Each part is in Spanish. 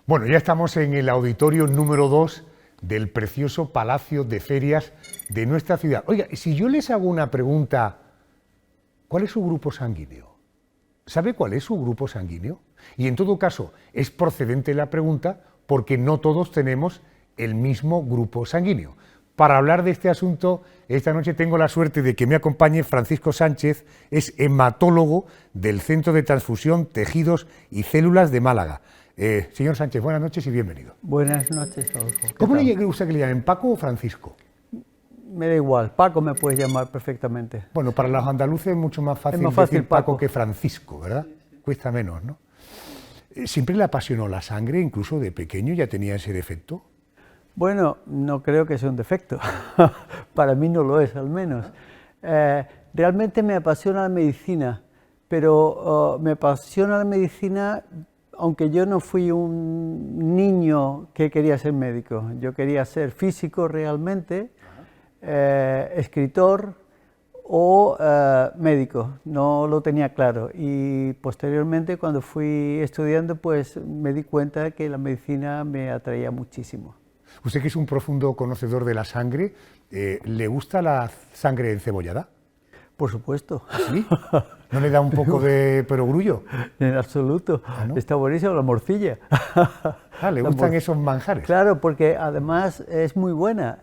Bueno, ya estamos en el auditorio número 2 del precioso Palacio de Ferias de nuestra ciudad. Oiga, si yo les hago una pregunta, ¿cuál es su grupo sanguíneo? ¿Sabe cuál es su grupo sanguíneo? Y en todo caso, es procedente la pregunta porque no todos tenemos el mismo grupo sanguíneo. Para hablar de este asunto, esta noche tengo la suerte de que me acompañe Francisco Sánchez, es hematólogo del Centro de Transfusión, Tejidos y Células de Málaga. Señor Sánchez, buenas noches y bienvenido. Buenas noches, Adolfo. ¿Cómo le gusta que le llamen, Paco o Francisco? Me da igual, Paco me puedes llamar perfectamente. Bueno, para los andaluces es mucho más fácil, decir Paco que Francisco, ¿verdad? Cuesta menos, ¿no? ¿Siempre le apasionó la sangre, incluso de pequeño ya tenía ese defecto? Bueno, no creo que sea un defecto, para mí no lo es al menos. Realmente me apasiona la medicina, pero me apasiona la medicina aunque yo no fui un niño que quería ser médico. Yo quería ser físico realmente, escritor o médico, no lo tenía claro. Y posteriormente, cuando fui estudiando, pues me di cuenta que la medicina me atraía muchísimo. Usted, que es un profundo conocedor de la sangre, ¿le gusta la sangre encebollada? Por supuesto. ¿Sí? ¿No le da un poco de perogrullo? En absoluto. ¿Ah, no? Está buenísimo la morcilla. Ah, ¿le gustan esos manjares? Claro, porque además es muy buena,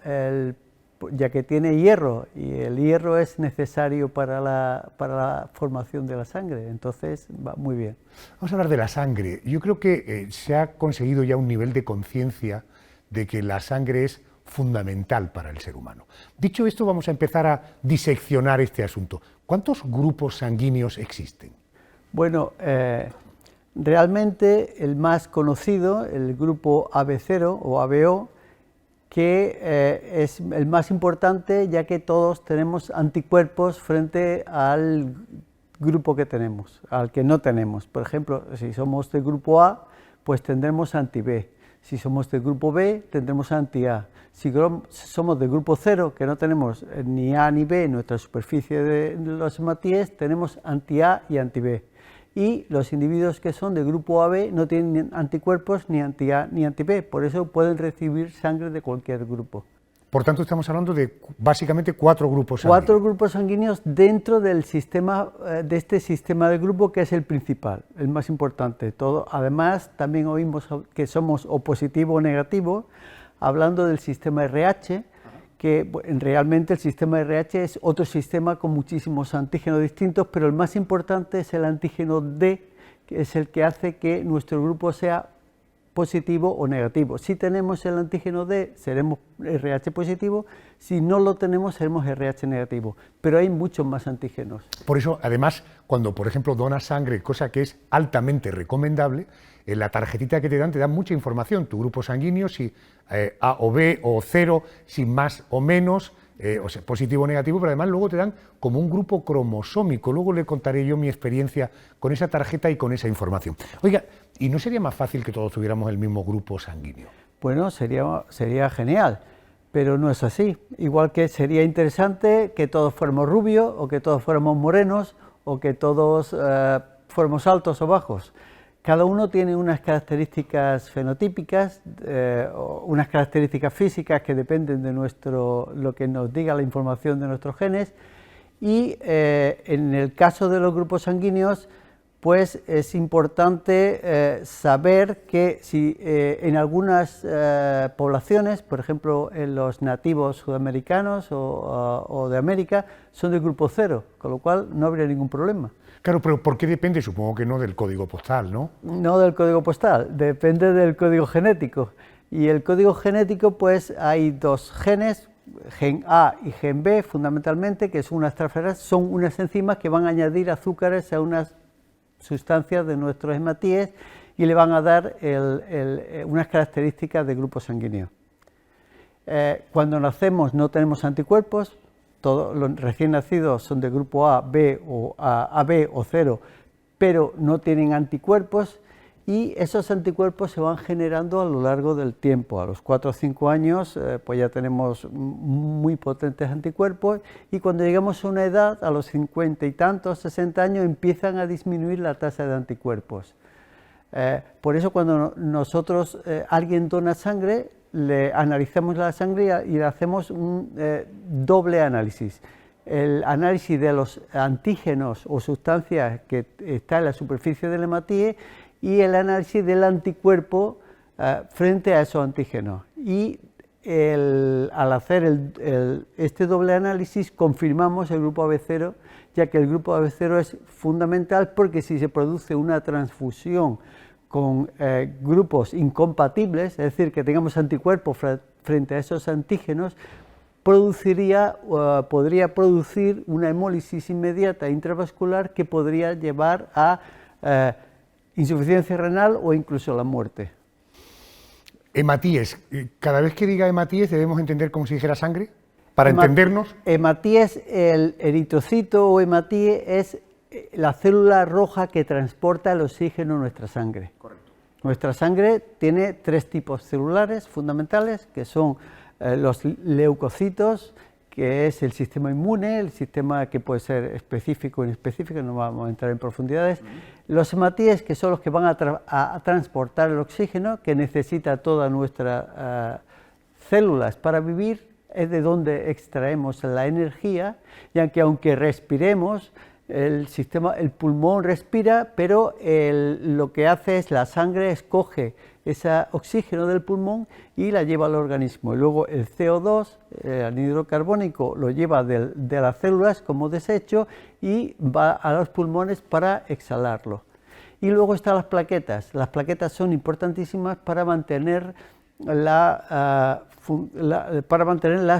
ya que tiene hierro, y el hierro es necesario para la formación de la sangre, entonces va muy bien. Vamos a hablar de la sangre. Yo creo que se ha conseguido ya un nivel de conciencia de que la sangre es fundamental para el ser humano. Dicho esto, vamos a empezar a diseccionar este asunto. ¿Cuántos grupos sanguíneos existen? Bueno, realmente el más conocido, el grupo AB0 o ABO, que es el más importante, ya que todos tenemos anticuerpos frente al grupo que tenemos, al que no tenemos. Por ejemplo, si somos del grupo A, pues tendremos anti-B. Si somos del grupo B, tendremos anti-A. Si somos del grupo 0, que no tenemos ni A ni B en nuestra superficie de los hematíes, tenemos anti-A y anti-B. Y los individuos que son del grupo AB no tienen anticuerpos ni anti-A ni anti-B, por eso pueden recibir sangre de cualquier grupo. Por tanto, estamos hablando de básicamente 4 grupos sanguíneos. 4 grupos sanguíneos dentro del sistema, de este sistema de grupo, que es el principal, el más importante de todo. Además, también oímos que somos o positivo o negativo, hablando del sistema RH, que realmente el sistema RH es otro sistema con muchísimos antígenos distintos, pero el más importante es el antígeno D, que es el que hace que nuestro grupo sea positivo o negativo. Si tenemos el antígeno D, seremos RH positivo, si no lo tenemos, seremos RH negativo, pero hay muchos más antígenos. Por eso, además, cuando, por ejemplo, donas sangre, cosa que es altamente recomendable, en la tarjetita que te dan mucha información, tu grupo sanguíneo, si A o B o 0, si más o menos, o sea, positivo o negativo, pero además luego te dan como un grupo cromosómico. Luego le contaré yo mi experiencia con esa tarjeta y con esa información. Oiga, ¿y no sería más fácil que todos tuviéramos el mismo grupo sanguíneo? Bueno, sería genial, pero no es así. Igual que sería interesante que todos fuéramos rubios, o que todos fuéramos morenos, o que todos fuéramos altos o bajos. Cada uno tiene unas características fenotípicas, unas características físicas que dependen de lo que nos diga la información de nuestros genes, y en el caso de los grupos sanguíneos, pues es importante saber que si en algunas poblaciones, por ejemplo en los nativos sudamericanos o de América, son del grupo 0, con lo cual no habría ningún problema. Claro, pero ¿por qué depende? Supongo que no del código postal, ¿no? No del código postal, depende del código genético. Y el código genético, pues hay 2 genes, gen A y gen B, fundamentalmente, que son unas transferasas, son unas enzimas que van a añadir azúcares a unas sustancias de nuestros hematíes y le van a dar unas características de grupo sanguíneo. Cuando nacemos no tenemos anticuerpos. Todos los recién nacidos son de grupo A, B o AB o 0, pero no tienen anticuerpos, y esos anticuerpos se van generando a lo largo del tiempo. A los 4 o 5 años pues ya tenemos muy potentes anticuerpos, y cuando llegamos a una edad, a los 50 y tantos, 60 años, empiezan a disminuir la tasa de anticuerpos. Por eso cuando nosotros, alguien dona sangre, le analizamos la sangre y le hacemos un doble análisis. El análisis de los antígenos o sustancias que está en la superficie del hematíe y el análisis del anticuerpo frente a esos antígenos. Y al hacer este doble análisis confirmamos el grupo AB0, ya que el grupo AB0 es fundamental, porque si se produce una transfusión con grupos incompatibles, es decir, que tengamos anticuerpos frente a esos antígenos, podría producir una hemólisis inmediata intravascular que podría llevar a insuficiencia renal o incluso la muerte. Hematíes, cada vez que diga hematíes debemos entender como si dijera sangre, para entendernos. Hematíes, el eritrocito o hematíe es la célula roja que transporta el oxígeno en nuestra sangre. Correcto. Nuestra sangre tiene 3 tipos celulares fundamentales, que son los leucocitos, que es el sistema inmune, el sistema que puede ser específico o inespecífico, no vamos a entrar en profundidades. Los hematíes, que son los que van a transportar el oxígeno que necesita todas nuestras células para vivir, es de donde extraemos la energía, ya que aunque respiremos, el pulmón respira, pero lo que hace es la sangre escoge ese oxígeno del pulmón y la lleva al organismo. Y luego el CO2, el anhídrido carbónico, lo lleva de las células como desecho y va a los pulmones para exhalarlo. Y luego están las plaquetas. Las plaquetas son importantísimas para mantener la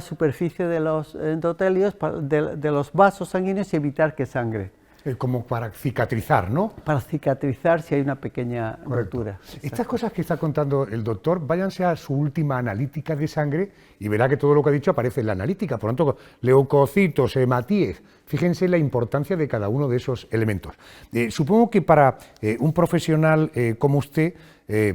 superficie de los endotelios, de los vasos sanguíneos, y evitar que sangre. Como para cicatrizar, ¿no? Para cicatrizar si hay una pequeña rotura. Estas cosas que está contando el doctor, váyanse a su última analítica de sangre y verá que todo lo que ha dicho aparece en la analítica. Por lo tanto, leucocitos, hematíes, fíjense la importancia de cada uno de esos elementos. Supongo que para un profesional como usted,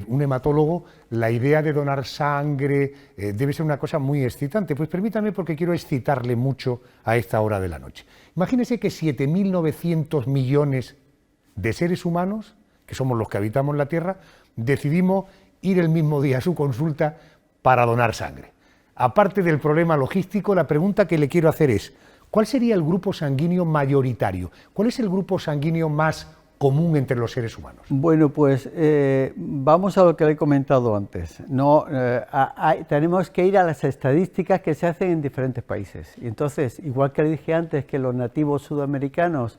un hematólogo, la idea de donar sangre debe ser una cosa muy excitante. Pues permítame, porque quiero excitarle mucho a esta hora de la noche. Imagínese que 7.900 millones de seres humanos, que somos los que habitamos la Tierra, decidimos ir el mismo día a su consulta para donar sangre. Aparte del problema logístico, la pregunta que le quiero hacer es: ¿cuál sería el grupo sanguíneo mayoritario? ¿Cuál es el grupo sanguíneo más común entre los seres humanos? Bueno, pues vamos a lo que le he comentado antes. Tenemos que ir a las estadísticas que se hacen en diferentes países. Y entonces, igual que le dije antes que los nativos sudamericanos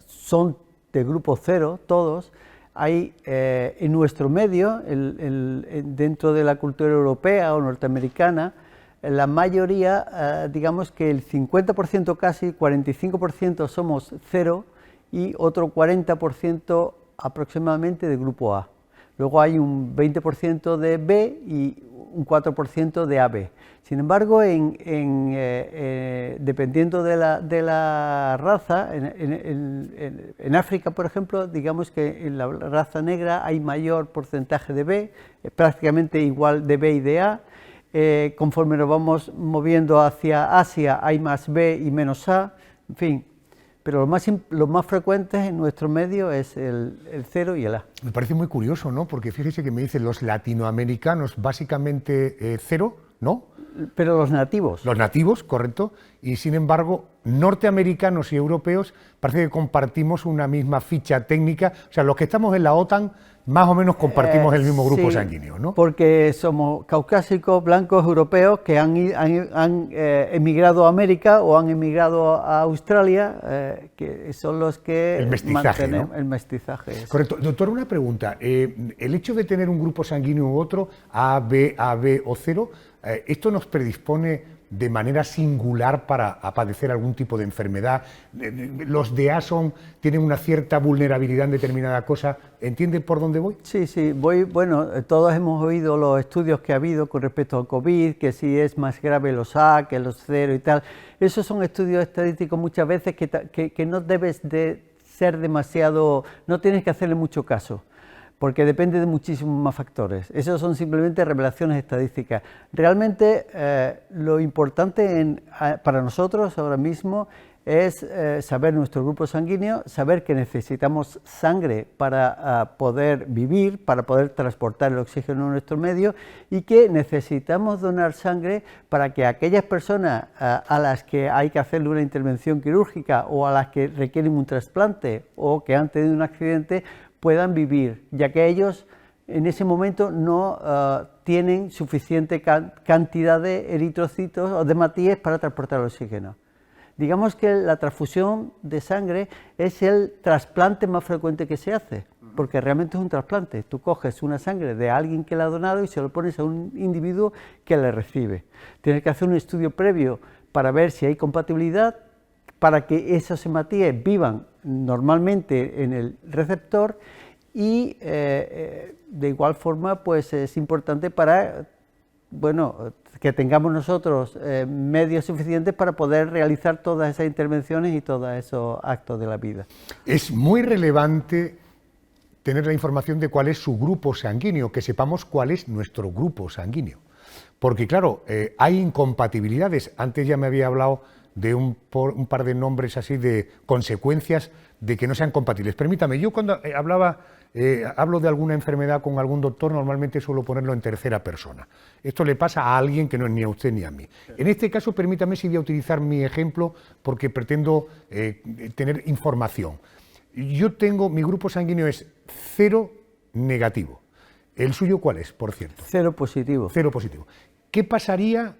son de grupo 0, todos, hay en nuestro medio, dentro de la cultura europea o norteamericana, la mayoría, digamos que el 50%, casi 45% somos 0, y otro 40% aproximadamente de grupo A. Luego hay un 20% de B y un 4% de AB. Sin embargo, dependiendo de la raza, en África, por ejemplo, digamos que en la raza negra hay mayor porcentaje de B, prácticamente igual de B y de A. Conforme nos vamos moviendo hacia Asia hay más B y menos A, en fin. Pero lo más frecuente en nuestro medio es el 0 y el A. Me parece muy curioso, ¿no? Porque fíjese que me dicen los latinoamericanos básicamente 0, ¿no? Pero los nativos. Los nativos, correcto. Y sin embargo, norteamericanos y europeos parece que compartimos una misma ficha técnica. O sea, los que estamos en la OTAN más o menos compartimos el mismo grupo sanguíneo, ¿no? Porque somos caucásicos, blancos, europeos que han emigrado a América o han emigrado a Australia, que son los que el mestizaje, ¿no? El mestizaje. Correcto. Doctor, una pregunta. El hecho de tener un grupo sanguíneo u otro, A, B o 0, ¿esto nos predispone de manera singular para padecer algún tipo de enfermedad? Los de A tienen una cierta vulnerabilidad en determinada cosa. ¿Entiende por dónde voy? Sí, bueno, todos hemos oído los estudios que ha habido con respecto al COVID, que si es más grave los A que los 0 y tal. Esos son estudios estadísticos muchas veces que no debes de ser demasiado, no tienes que hacerle mucho caso. porque depende de muchísimos más factores. Esos son simplemente revelaciones estadísticas. Realmente lo importante para nosotros ahora mismo es saber nuestro grupo sanguíneo, saber que necesitamos sangre para poder vivir, para poder transportar el oxígeno en nuestro medio, y que necesitamos donar sangre para que aquellas personas a las que hay que hacerle una intervención quirúrgica o a las que requieren un trasplante o que han tenido un accidente puedan vivir, ya que ellos en ese momento no tienen suficiente cantidad de eritrocitos o de hemátias para transportar el oxígeno. Digamos que la transfusión de sangre es el trasplante más frecuente que se hace, porque realmente es un trasplante. Tú coges una sangre de alguien que la ha donado y se lo pones a un individuo que la recibe. Tienes que hacer un estudio previo para ver si hay compatibilidad, para que esas hematíes vivan normalmente en el receptor, y de igual forma pues es importante para que tengamos nosotros medios suficientes para poder realizar todas esas intervenciones y todos esos actos de la vida. Es muy relevante tener la información de cuál es su grupo sanguíneo, que sepamos cuál es nuestro grupo sanguíneo, porque claro, hay incompatibilidades. Antes ya me había hablado de un par de nombres así de consecuencias de que no sean compatibles. Permítame, yo cuando hablo de alguna enfermedad con algún doctor, normalmente suelo ponerlo en tercera persona. Esto le pasa a alguien que no es ni a usted ni a mí. En este caso, permítame si voy a utilizar mi ejemplo porque pretendo tener información. Mi grupo sanguíneo es 0 negativo. ¿El suyo cuál es, por cierto? 0 positivo. 0 positivo. ¿Qué pasaría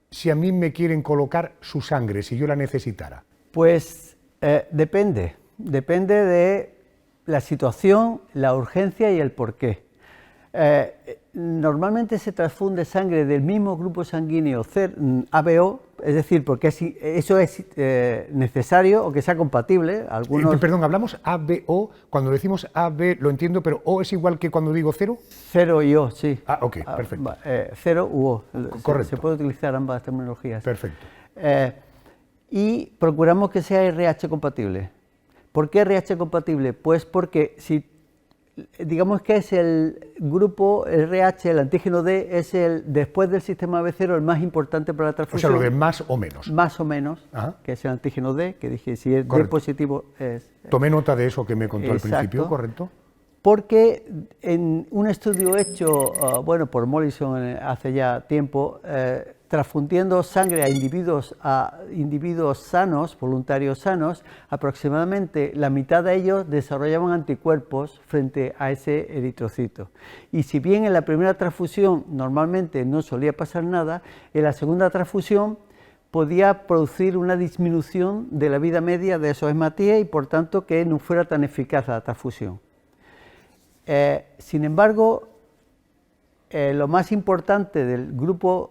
si a mí me quieren colocar su sangre, si yo la necesitara? Pues depende de la situación, la urgencia y el porqué. Normalmente se transfunde sangre del mismo grupo sanguíneo ABO, es decir, porque eso es necesario o que sea compatible. Perdón, hablamos ABO, cuando decimos AB lo entiendo, pero O es igual que cuando digo 0. 0 y O, sí. Ah, ok, perfecto. 0 u O, correcto. Se puede utilizar ambas terminologías. Perfecto. Y procuramos que sea RH compatible. ¿Por qué RH compatible? Pues porque si digamos que es el grupo RH, el antígeno D, es después del sistema B0 el más importante para la transfusión. O sea, lo de más o menos. Más o menos, Ajá. Que es el antígeno D, que dije, si es D positivo es... Tomé nota de eso que me contó al principio, ¿correcto? Porque en un estudio hecho, por Mollison hace ya tiempo, transfundiendo sangre a individuos sanos, voluntarios sanos, aproximadamente la mitad de ellos desarrollaban anticuerpos frente a ese eritrocito. Y si bien en la primera transfusión normalmente no solía pasar nada, en la segunda transfusión podía producir una disminución de la vida media de esos hematíes y por tanto que no fuera tan eficaz la transfusión. Sin embargo, lo más importante del grupo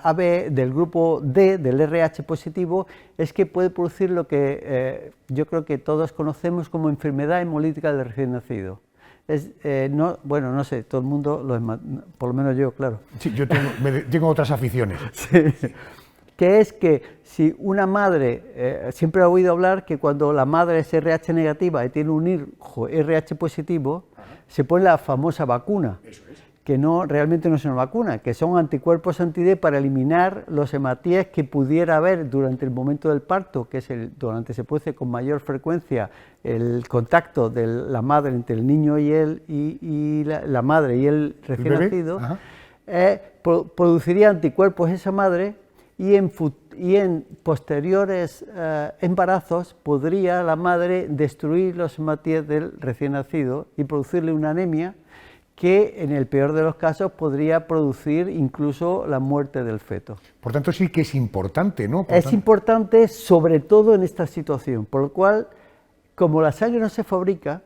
AB, del grupo D, del RH positivo, es que puede producir lo que yo creo que todos conocemos como enfermedad hemolítica del recién nacido. No sé, todo el mundo, por lo menos yo, claro. Sí, yo tengo otras aficiones. Sí. Que es que si una madre, siempre he oído hablar que cuando la madre es RH negativa y tiene un hijo RH positivo, se pone la famosa vacuna, que realmente no es una vacuna, que son anticuerpos anti-D para eliminar los hematíes que pudiera haber durante el momento del parto, que es donde se produce con mayor frecuencia el contacto de la madre entre el niño y la madre y el recién nacido, produciría anticuerpos esa madre. Y en posteriores embarazos podría la madre destruir los hematíes del recién nacido y producirle una anemia que en el peor de los casos podría producir incluso la muerte del feto. Por tanto sí que es importante, ¿no? Es importante sobre todo en esta situación, por lo cual como la sangre no se fabrica,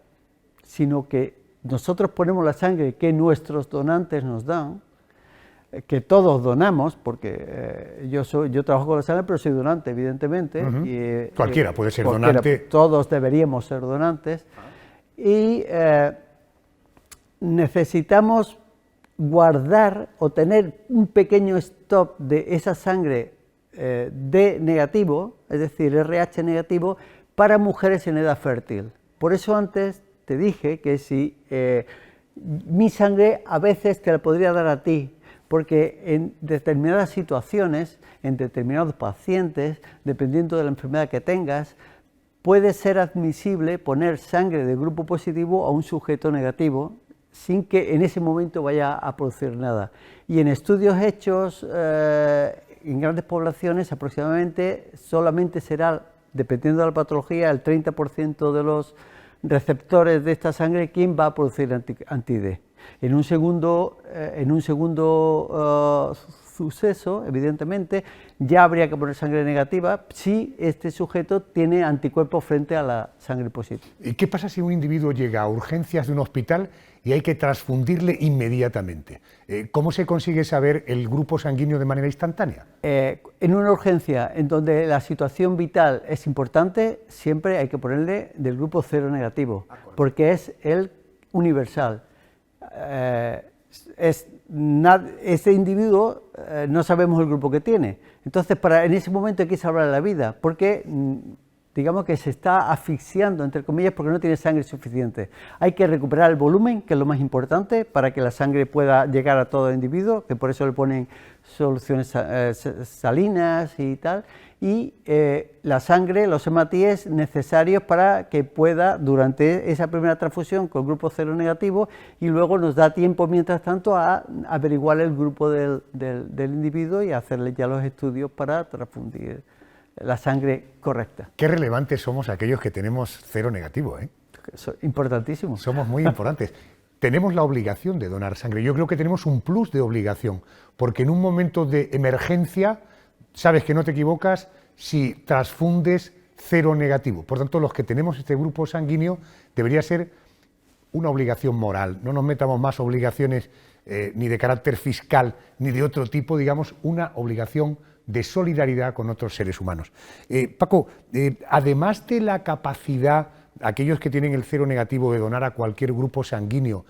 sino que nosotros ponemos la sangre que nuestros donantes nos dan, que todos donamos, porque yo trabajo con la sangre, pero soy donante, evidentemente. Cualquiera puede ser donante. Todos deberíamos ser donantes. Y necesitamos guardar o tener un pequeño stock de esa sangre D negativo, es decir, RH negativo, para mujeres en edad fértil. Por eso antes te dije que si mi sangre a veces te la podría dar a ti, porque en determinadas situaciones, en determinados pacientes, dependiendo de la enfermedad que tengas, puede ser admisible poner sangre de grupo positivo a un sujeto negativo sin que en ese momento vaya a producir nada. Y en estudios hechos en grandes poblaciones aproximadamente solamente será, dependiendo de la patología, el 30% de los receptores de esta sangre quien va a producir anti-D. En un segundo suceso, evidentemente, ya habría que poner sangre negativa si este sujeto tiene anticuerpos frente a la sangre positiva. ¿Y qué pasa si un individuo llega a urgencias de un hospital y hay que transfundirle inmediatamente? ¿Cómo se consigue saber el grupo sanguíneo de manera instantánea? En una urgencia en donde la situación vital es importante, siempre hay que ponerle del grupo cero negativo, porque es el universal. Ese individuo no sabemos el grupo que tiene, entonces en ese momento hay que salvar la vida, porque digamos que se está asfixiando, entre comillas, porque no tiene sangre suficiente. Hay que recuperar el volumen, que es lo más importante, para que la sangre pueda llegar a todo el individuo, que por eso le ponen soluciones salinas y tal, y la sangre, los hematíes necesarios para que pueda, durante esa primera transfusión con grupo cero negativo, y luego nos da tiempo, mientras tanto, a averiguar el grupo del individuo y hacerle ya los estudios para transfundir la sangre correcta. Qué relevantes somos aquellos que tenemos cero negativo, ¿eh? Importantísimo. Somos muy importantes. Tenemos la obligación de donar sangre. Yo creo que tenemos un plus de obligación, porque en un momento de emergencia sabes que no te equivocas si transfundes cero negativo. Por tanto, los que tenemos este grupo sanguíneo debería ser una obligación moral. No nos metamos más obligaciones ni de carácter fiscal ni de otro tipo, digamos, una obligación de solidaridad con otros seres humanos. Paco, además de la capacidad, aquellos que tienen el cero negativo, de donar a cualquier grupo sanguíneo,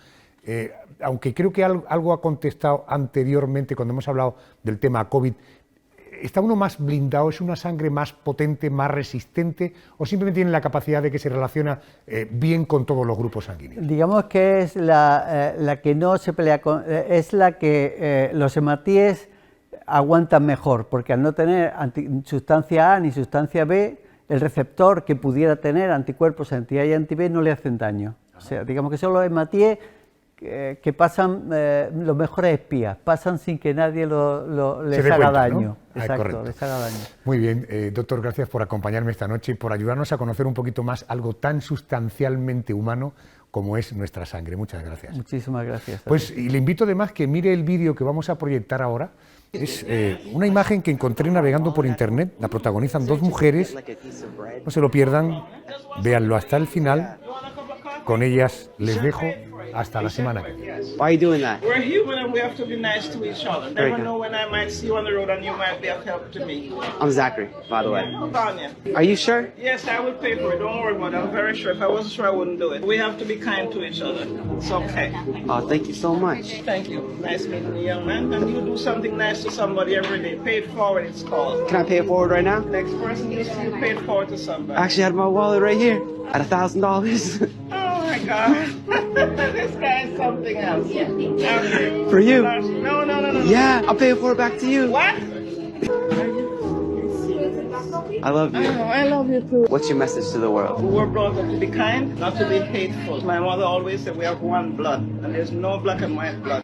aunque creo que algo ha contestado anteriormente cuando hemos hablado del tema COVID, ¿está uno más blindado? ¿Es una sangre más potente, más resistente? ¿O simplemente tiene la capacidad de que se relaciona bien con todos los grupos sanguíneos? Digamos que es la que no se pelea con... es la que los hematíes aguantan mejor, porque al no tener sustancia A ni sustancia B, el receptor que pudiera tener anticuerpos anti-A y anti-B no le hacen daño. O sea, digamos que son los hematíes que pasan, los mejores espías, pasan sin que nadie les haga daño. ¿No? Exacto, les haga daño. Muy bien, doctor, gracias por acompañarme esta noche y por ayudarnos a conocer un poquito más algo tan sustancialmente humano como es nuestra sangre. Muchas gracias. Muchísimas gracias. Pues y le invito además que mire el vídeo que vamos a proyectar ahora. Es una imagen que encontré navegando por internet, la protagonizan dos mujeres, no se lo pierdan, véanlo hasta el final, con ellas les dejo hasta la semana que viene. Why are you doing that? We're human and we have to be nice to each other. Never know when I might see you on the road and you might be of help to me. I'm Zachary, by the way. Vanya. Are you sure? Yes, I will pay for it. Don't worry about it. I'm very sure. If I wasn't sure, I wouldn't do it. We have to be kind to each other. It's okay. Oh, thank you so much. Thank you. Nice meeting you, young man. And you do something nice to somebody every day. Pay it forward, it's called. Can I pay it forward right now? Next person you see, you pay it forward to somebody. I actually had my wallet right here at $1,000. Oh my God. This guy is something else. Okay. For you? No. Yeah, I'll pay it forward back to you. What? I love you. Oh, I love you too. What's your message to the world? We were brought up to be kind, not to be hateful. My mother always said we have one blood, and there's no black and white blood.